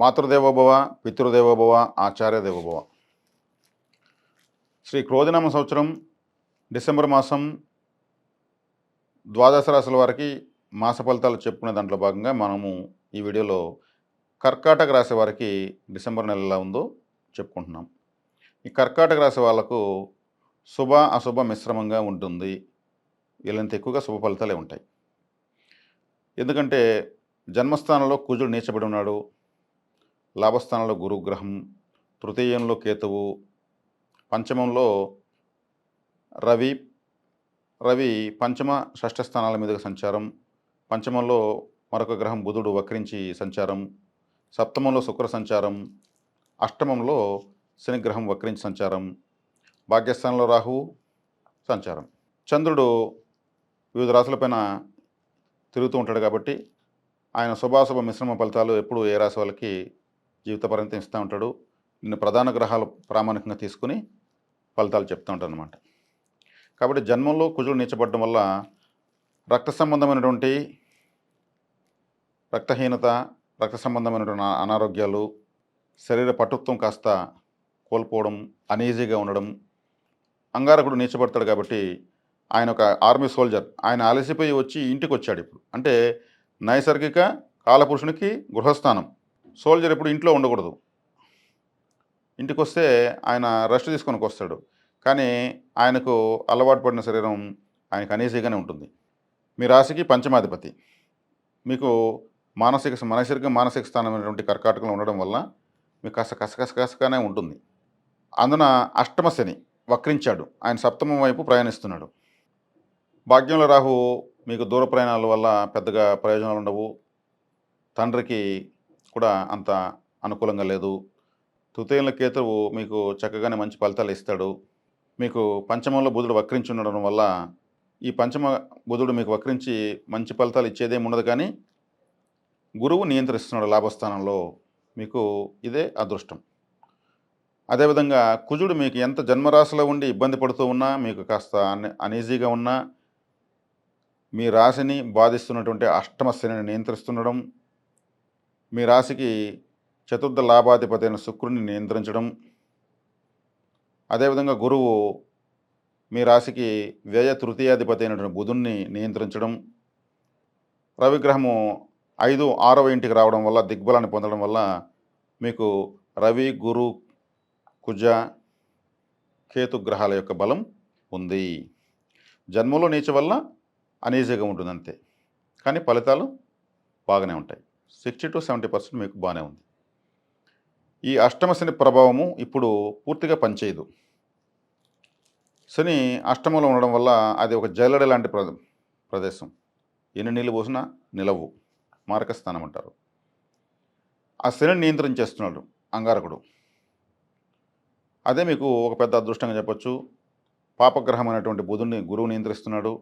మాతృదేవోభవ, పితృదేవోభవ, ఆచార్య దేవోభవ. శ్రీ క్రోధినామ సంవత్సరం డిసెంబర్ మాసం ద్వాదశ రాశుల వారికి మాస ఫలితాలు చెప్పుకునే దాంట్లో భాగంగా మనము ఈ వీడియోలో కర్కాటక రాశి వారికి డిసెంబర్ నెల ఎలా ఉందో చెప్పుకుంటున్నాం. ఈ కర్కాటక రాశి వాళ్ళకు శుభ అశుభ మిశ్రమంగా ఉంటుంది. వీళ్ళంత ఎక్కువగా శుభ ఫలితాలే ఉంటాయి. ఎందుకంటే జన్మస్థానంలో కుజుడు నీచబడి ఉన్నాడు, లాభస్థానంలో గురుగ్రహం, తృతీయంలో కేతువు, పంచమంలో రవి రవి పంచమ షష్ఠ స్థానాల మీదుగా సంచారం, పంచమంలో మరొక గ్రహం బుధుడు వక్రించి సంచారం, సప్తమంలో శుక్ర సంచారం, అష్టమంలో శనిగ్రహం వక్రించి సంచారం, భాగ్యస్థానంలో రాహువు సంచారం. చంద్రుడు వివిధ రాశులపైన తిరుగుతూ ఉంటాడు కాబట్టి ఆయన శుభాశుభ మిశ్రమ ఫలితాలు ఎప్పుడు ఏ రాశి వాళ్ళకి జీవిత పర్యంతం ఇస్తూ ఉంటాడు. నిన్ను ప్రధాన గ్రహాలు ప్రామాణికంగా తీసుకుని ఫలితాలు చెప్తూ ఉంటాడు అన్నమాట. కాబట్టి జన్మంలో కుజుడు నీచబడడం వల్ల రక్త సంబంధమైనటువంటి రక్తహీనత, రక్త సంబంధమైనటువంటి అనారోగ్యాలు, శరీర పటుత్వం కాస్త కోల్పోవడం, అనీజీగా ఉండడం. అంగారకుడు నీచబడతాడు కాబట్టి ఆయన ఒక ఆర్మీ సోల్జర్, ఆయన అలసిపోయి వచ్చి ఇంటికి వచ్చాడు. ఇప్పుడు అంటే నైసర్గిక కాలపురుషునికి గృహస్థానం. సోల్జర్ ఎప్పుడు ఇంట్లో ఉండకూడదు. ఇంటికి వస్తే ఆయన రెస్ట్ తీసుకొని వస్తాడు. కానీ ఆయనకు అలవాటు పడిన శరీరం ఆయనకు అనీజీగానే ఉంటుంది. మీ రాశికి పంచమాధిపతి మీకు మానసిక స్థానమైనటువంటి కర్కాటకంలో ఉండడం వల్ల మీకు కాస్త కసకసగానే ఉంటుంది. అందున అష్టమ శని వక్రించాడు, ఆయన సప్తమం వైపు ప్రయాణిస్తున్నాడు. భాగ్యంలో రాహు మీకు దూర ప్రయాణాల వల్ల పెద్దగా ప్రయోజనాలు ఉండవు. తండ్రికి కూడా అంత అనుకూలంగా లేదు. తృతీయంలో కేతువు మీకు చక్కగానే మంచి ఫలితాలు ఇస్తాడు. మీకు పంచమంలో బుధుడు వక్రించి ఉండడం వల్ల ఈ పంచమ బుధుడు మీకు వక్రించి మంచి ఫలితాలు ఇచ్చేదేముండదు. కానీ గురువు నియంత్రిస్తున్నాడు లాభస్థానంలో, మీకు ఇదే అదృష్టం. అదేవిధంగా కుజుడు మీకు ఎంత జన్మరాశిలో ఉండి ఇబ్బంది పడుతూ ఉన్నా, మీకు కాస్త అనీజీగా ఉన్నా, మీ రాశిని బాధిస్తున్నటువంటి అష్టమ శనిని నియంత్రిస్తుండడం, మీ రాశికి చతుర్థ లాభాధిపతి అయిన శుక్రుని నియంత్రించడం, అదేవిధంగా గురువు మీ రాశికి వ్యయ తృతీయాధిపతి అయినటువంటి బుధుణ్ణి నియంత్రించడం, రవిగ్రహము 5, 6వ ఇంటికి రావడం వల్ల దిగ్బలాన్ని పొందడం వల్ల మీకు రవి, గురు, కుజ, కేతు గ్రహాల యొక్క బలం ఉంది. జన్మలో నీచ వల్ల అనీజీగా ఉంటుంది అంతే, కానీ ఫలితాలు బాగానే ఉంటాయి. 60 to 70% మీకు బాగానే ఉంది. ఈ అష్టమ శని ప్రభావము ఇప్పుడు పూర్తిగా పనిచేయదు. శని అష్టమంలో ఉండడం వల్ల అది ఒక జల్లెడ లాంటి ప్రదేశం. ఎన్ని నీళ్ళు పోసినా నిలవు, మారక స్థానం అంటారు. ఆ శనిని నియంత్రించేస్తున్నాడు అంగారకుడు. అదే మీకు ఒక పెద్ద అదృష్టంగా చెప్పొచ్చు. పాపగ్రహం అనేటువంటి బుధుడిని గురువు నియంత్రిస్తున్నాడు.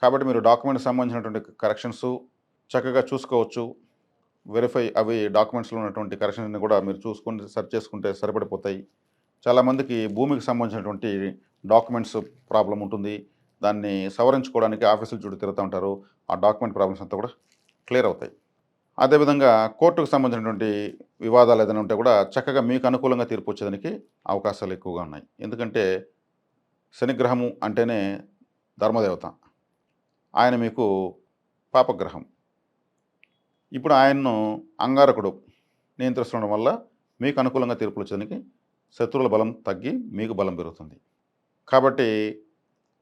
కాబట్టి మీరు డాక్యుమెంట్కి సంబంధించినటువంటి కరెక్షన్స్ చక్కగా చూసుకోవచ్చు. వెరిఫై అవి డాక్యుమెంట్స్లో ఉన్నటువంటి కరెక్షన్స్ని కూడా మీరు చూసుకొని సెర్చ్ చేసుకుంటే సరిపడిపోతాయి. చాలామందికి భూమికి సంబంధించినటువంటి డాక్యుమెంట్స్ ప్రాబ్లం ఉంటుంది. దాన్ని సవరించుకోవడానికి ఆఫీసుల చుట్టూ తిరుగుతూ ఉంటారు. ఆ డాక్యుమెంట్ ప్రాబ్లమ్స్ అంతా కూడా క్లియర్ అవుతాయి. అదేవిధంగా కోర్టుకు సంబంధించినటువంటి వివాదాలు ఏదైనా ఉంటే కూడా చక్కగా మీకు అనుకూలంగా తీర్పు వచ్చేదానికి అవకాశాలు ఎక్కువగా ఉన్నాయి. ఎందుకంటే శనిగ్రహము అంటేనే ధర్మదేవత, ఆయన మీకు పాపగ్రహం. ఇప్పుడు ఆయన్ను అంగారకుడు నియంత్రిస్తుండడం వల్ల మీకు అనుకూలంగా తీర్పులు వచ్చేదానికి శత్రువుల బలం తగ్గి మీకు బలం పెరుగుతుంది. కాబట్టి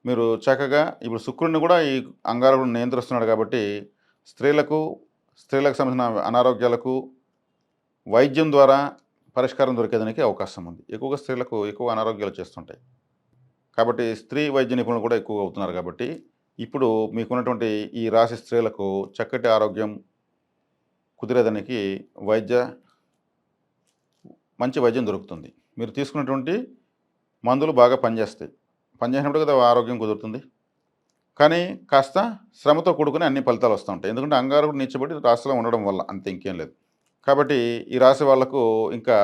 మీరు చక్కగా ఇప్పుడు శుక్రుడిని కూడా ఈ అంగారకుడు నియంత్రిస్తున్నాడు కాబట్టి స్త్రీలకు సంబంధించిన అనారోగ్యాలకు వైద్యం ద్వారా పరిష్కారం దొరికేదానికి అవకాశం ఉంది. ఎక్కువగా స్త్రీలకు ఎక్కువ అనారోగ్యాలు చేస్తుంటాయి కాబట్టి స్త్రీ వైద్య నిపుణులు కూడా ఎక్కువ అవుతున్నారు. కాబట్టి ఇప్పుడు మీకున్నటువంటి ఈ రాశి స్త్రీలకు చక్కటి ఆరోగ్యం కుదిరేదానికి మంచి వైద్యం దొరుకుతుంది. మీరు తీసుకున్నటువంటి మందులు బాగా పనిచేస్తాయి. పనిచేసినప్పుడు కదా ఆరోగ్యం కుదురుతుంది. కానీ కాస్త శ్రమతో కూడుకుని అన్ని ఫలితాలు వస్తూ ఉంటాయి. ఎందుకంటే అంగారకుడు నీచబడి రాశిలో ఉండడం వల్ల, అంతే, ఇంకేం లేదు. కాబట్టి ఈ రాశి వాళ్లకు ఇంకా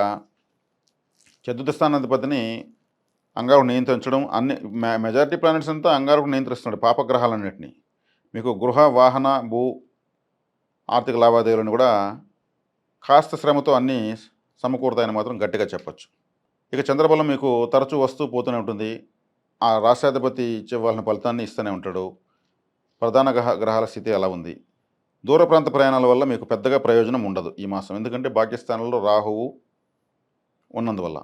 చతుర్థ స్థానాధిపతిని అంగారకుడు నియంత్రించడం, అన్ని మెజారిటీ ప్లానెట్స్ అంతా అంగారకుడు నియంత్రిస్తున్నాడు, పాపగ్రహాలన్నింటినీ. మీకు గృహ, వాహన, భూ, ఆర్థిక లావాదేవీలను కూడా కాస్త శ్రమతో అన్నీ సమకూరుతాయని మాత్రం గట్టిగా చెప్పొచ్చు. ఇక చంద్రబలం మీకు తరచూ వస్తూ పోతూనే ఉంటుంది. ఆ రాష్ట్రాధిపతి ఇచ్చేవాళ్ళ ఫలితాన్ని ఇస్తూనే ఉంటాడు. ప్రధాన గ్రహాల స్థితి అలా ఉంది. దూర ప్రాంత ప్రయాణాల వల్ల మీకు పెద్దగా ప్రయోజనం ఉండదు ఈ మాసం. ఎందుకంటే భాగ్యస్థానంలో రాహువు ఉన్నందువల్ల.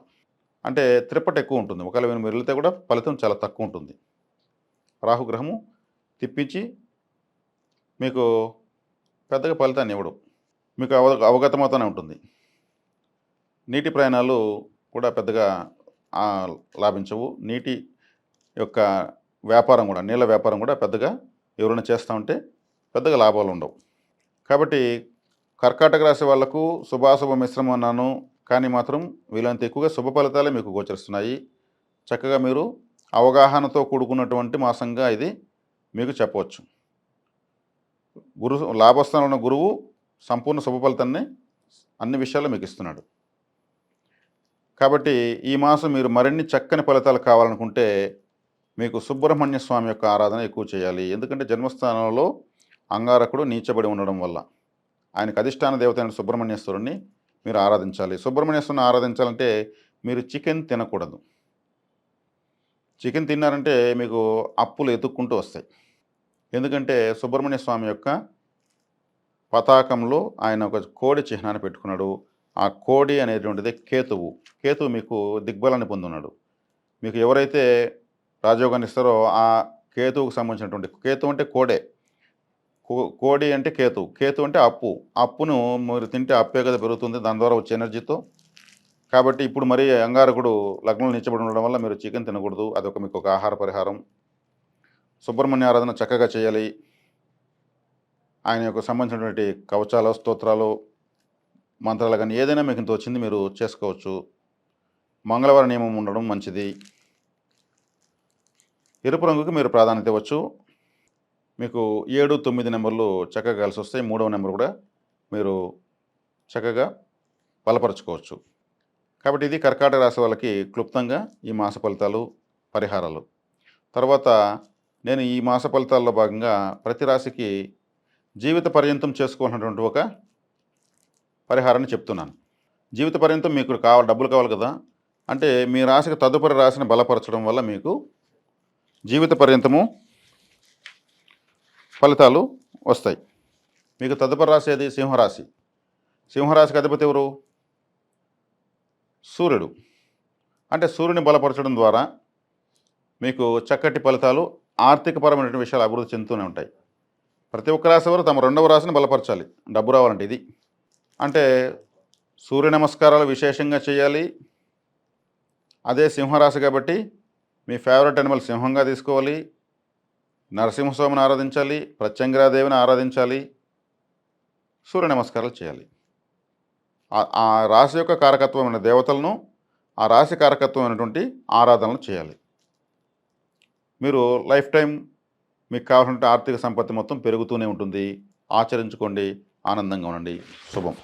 అంటే త్రిప్పటి ఎక్కువ ఉంటుంది. ఒకవేళ మీరు వెళితే కూడా ఫలితం చాలా తక్కువ ఉంటుంది. రాహుగ్రహము తిప్పించి మీకు పెద్దగా ఫలితాన్ని ఇవ్వడు. మీకు అవగతమవుతూనే ఉంటుంది. నీటి ప్రయాణాలు కూడా పెద్దగా లాభించవు. నీటి యొక్క వ్యాపారం కూడా, నీళ్ళ వ్యాపారం కూడా పెద్దగా ఎవరైనా చేస్తూ ఉంటే పెద్దగా లాభాలు ఉండవు. కాబట్టి కర్కాటక రాశి వాళ్లకు శుభాశుభ మిశ్రమం అన్నాను, కానీ మాత్రం వీళ్ళంత ఎక్కువగా శుభ ఫలితాలే మీకు గోచరిస్తున్నాయి. చక్కగా మీరు అవగాహనతో కూడుకున్నటువంటి మాసంగా ఇది మీకు చెప్పవచ్చు. లాభస్థానంలో ఉన్న గురువు సంపూర్ణ శుభ ఫలితాన్ని అన్ని విషయాల్లో మీకు ఇస్తున్నాడు. కాబట్టి ఈ మాసం మీరు మరిన్ని చక్కని ఫలితాలు కావాలనుకుంటే మీకు సుబ్రహ్మణ్య స్వామి యొక్క ఆరాధన ఎక్కువ చేయాలి. ఎందుకంటే జన్మస్థానంలో అంగారకుడు నీచబడి ఉండడం వల్ల ఆయనకు అధిష్టాన దేవత అయిన సుబ్రహ్మణ్యేశ్వరుణ్ణి మీరు ఆరాధించాలి. సుబ్రహ్మణ్యేశ్వరుని ఆరాధించాలంటే మీరు చికెన్ తినకూడదు. చికెన్ తిన్నారంటే మీకు అప్పులు ఎతుక్కుంటూ వస్తాయి. ఎందుకంటే సుబ్రహ్మణ్య స్వామి యొక్క పతాకంలో ఆయన ఒక కోడి చిహ్నాన్ని పెట్టుకున్నాడు. ఆ కోడి అనేటువంటిది కేతువు. కేతువు మీకు దిగ్బలాన్ని పొందున్నాడు. మీకు ఎవరైతే రాజయోగాన్ని ఇస్తారో ఆ కేతువుకు సంబంధించినటువంటి, కేతు అంటే కోడే, కోడి అంటే కేతు, కేతు అంటే అప్పు. అప్పును మీరు తింటే అప్పే కదా పెరుగుతుంది, దాని ద్వారా వచ్చే ఎనర్జీతో. కాబట్టి ఇప్పుడు మరి అంగారకుడు లగ్నంలో నిచ్చబడి ఉండడం వల్ల మీరు చికెన్ తినకూడదు. అదొక మీకు ఒక ఆహార పరిహారం. సుబ్రహ్మణ్య ఆరాధన చక్కగా చేయాలి. ఆయన యొక్క సంబంధించినటువంటి కవచాలు, స్తోత్రాలు, మంత్రాలు కానీ ఏదైనా మీకు ఇంత వచ్చింది మీరు చేసుకోవచ్చు. మంగళవారం నియమం ఉండడం మంచిది. ఎరుపు రంగుకి మీరు ప్రాధాన్యత ఇవ్వచ్చు. మీకు 7, 9 నెంబర్లు చక్కగా కలిసి వస్తాయి. 3వ నెంబర్ కూడా మీరు చక్కగా బలపరచుకోవచ్చు. కాబట్టి ఇది కర్కాటక రాశి వాళ్ళకి క్లుప్తంగా ఈ మాస ఫలితాలు, పరిహారాలు. తర్వాత నేను ఈ మాస ఫలితాల్లో భాగంగా ప్రతి రాశికి జీవిత పర్యంతం చేసుకోవాల్సినటువంటి ఒక పరిహారాన్ని చెప్తున్నాను. జీవిత పర్యంతం మీకు డబ్బులు కావాలి కదా, అంటే మీ రాశికి తదుపరి రాశిని బలపరచడం వల్ల మీకు జీవిత పర్యంతము ఫలితాలు వస్తాయి. మీకు తదుపరి రాశి ఏది? సింహరాశి. సింహరాశికి అధిపతి ఎవరు? సూర్యుడు. అంటే సూర్యుని బలపరచడం ద్వారా మీకు చక్కటి ఫలితాలు, ఆర్థికపరమైన విషయాలు అభివృద్ధి చెందుతూనే ఉంటాయి. ప్రతి ఒక్క రాశి వారు తమ 2వ రాశిని బలపరచాలి డబ్బు రావాలంటే. ఇది అంటే సూర్య నమస్కారాలు విశేషంగా చేయాలి. అదే సింహరాశి కాబట్టి మీ ఫేవరెట్ అనిమల్ సింహంగా తీసుకోవాలి. నరసింహస్వామిని ఆరాధించాలి, ప్రత్యంగిరాదేవిని ఆరాధించాలి, సూర్య నమస్కారాలు చేయాలి. ఆ రాశి యొక్క కారకత్వమైన దేవతలను, ఆ రాశి కారకత్వమైనటువంటి ఆరాధనలు చేయాలి. మీరు లైఫ్ టైం మీకు కావాల్సిన ఆర్థిక సంపత్తి మొత్తం పెరుగుతూనే ఉంటుంది. ఆచరించుకోండి, ఆనందంగా ఉండండి. శుభం.